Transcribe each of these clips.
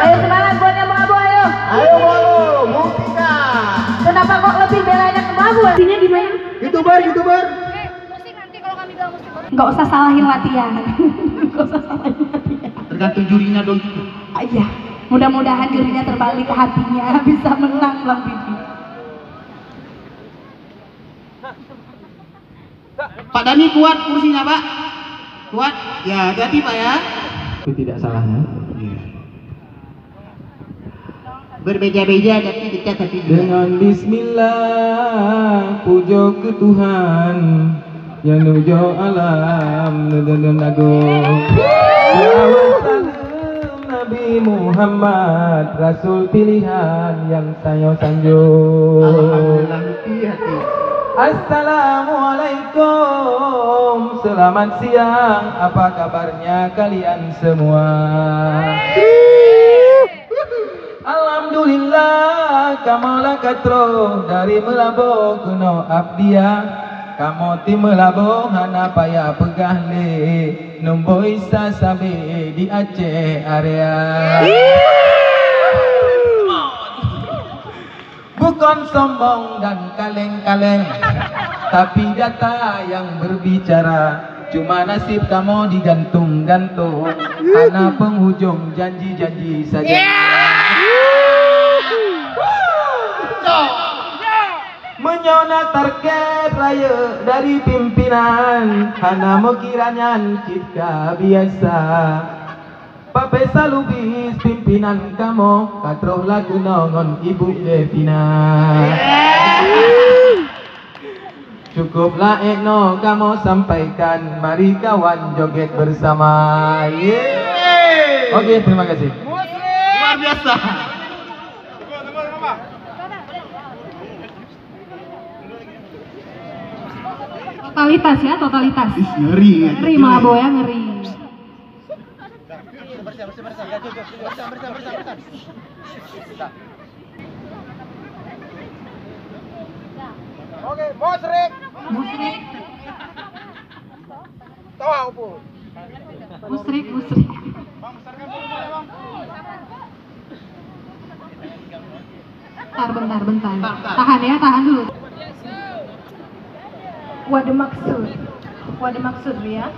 Ayo semangat buat yang Abu, ayo. Ayo Abu, buktikan. Kenapa kok lebih belanya ke Abu? Artinya gimana? YouTuber. Musik nanti kalau kami bilang musik. Nggak usah salahin latihan. Nggak usah salahin latihan. Tergantung jurinya dong. Iya, mudah-mudahan jurinya terbalik ke hatinya, bisa menang Bang Bibi. Pak Dani kuat kursinya Pak? Kuat? Ya hati-hati Pak ya. Itu tidak salahnya. Berbeja-beja tapi kita tapi dengan bismillah pujo ke Tuhan yang nujo alam dan agung. Salawat salam Nabi Muhammad Rasul pilihan yang sayo sanjung. Assalamualaikum, selamat siang, apa kabarnya kalian semua? Alhamdulillah kamola katro dari melabo kuno abdia kamo ti melabo hana paya pegah le numbo isa sabe di Aceh area. Bukan sombong dan kaleng-kaleng, tapi data yang berbicara. Cuma nasib kamu digantung-gantung karena penghujung janji-janji saja. Menyona target raya dari pimpinan hana mekiranya kita biasa. Pape salubis pimpinan kamu katroh lagu nongon Ibu Devina. Cukuplah Eno kamu sampaikan, mari kawan joget bersama. Oke, terima kasih. Luar biasa. Totalitas ya, totalitas. Ngeri. Ngeri Malabo ya, ngeri. Oke, musrik. Tahu apa? Musrik. Bentar. Tahan ya, tahan dulu. Waduh maksud ya.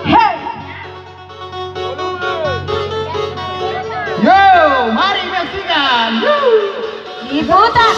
Hey! Yo, mari menyaksikan. Diputar.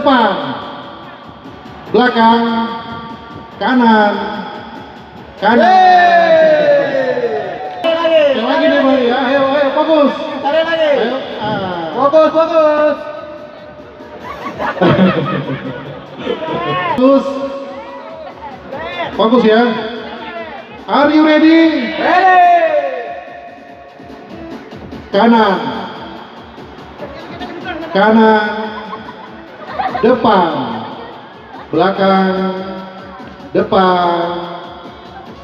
depan, belakang, kanan, kanan. Yang lagi nih Boy ya, ayo fokus. Tarik lagi. Ayo, Fokus. fokus. Fokus ya. Are you ready? Ready. Kanan, depan, belakang,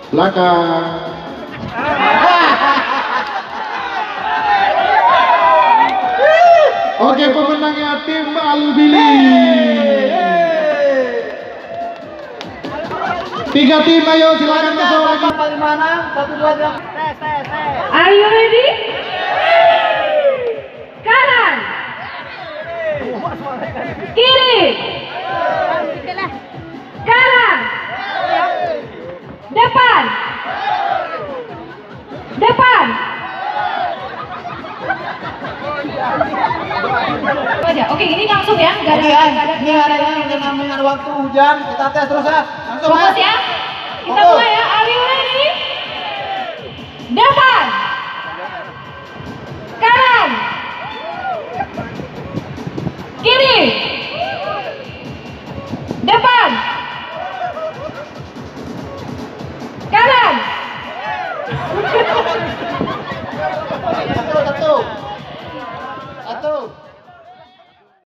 belakang. Oke, pemenangnya tim Alubili. 3 tim, ayo silakan masuk lagi. Paling mana? 1, 2, 3. Are you ready? Kanan. Kiri. Kanan. Depan. Oke, ini langsung ya, nggak ada Ini ada waktu hujan, kita tes terus ya. Langsung fokus ya. Kita mulai ya. Are you ready? Depan. Kanan. Kiri. Depan. Kanan. Satu.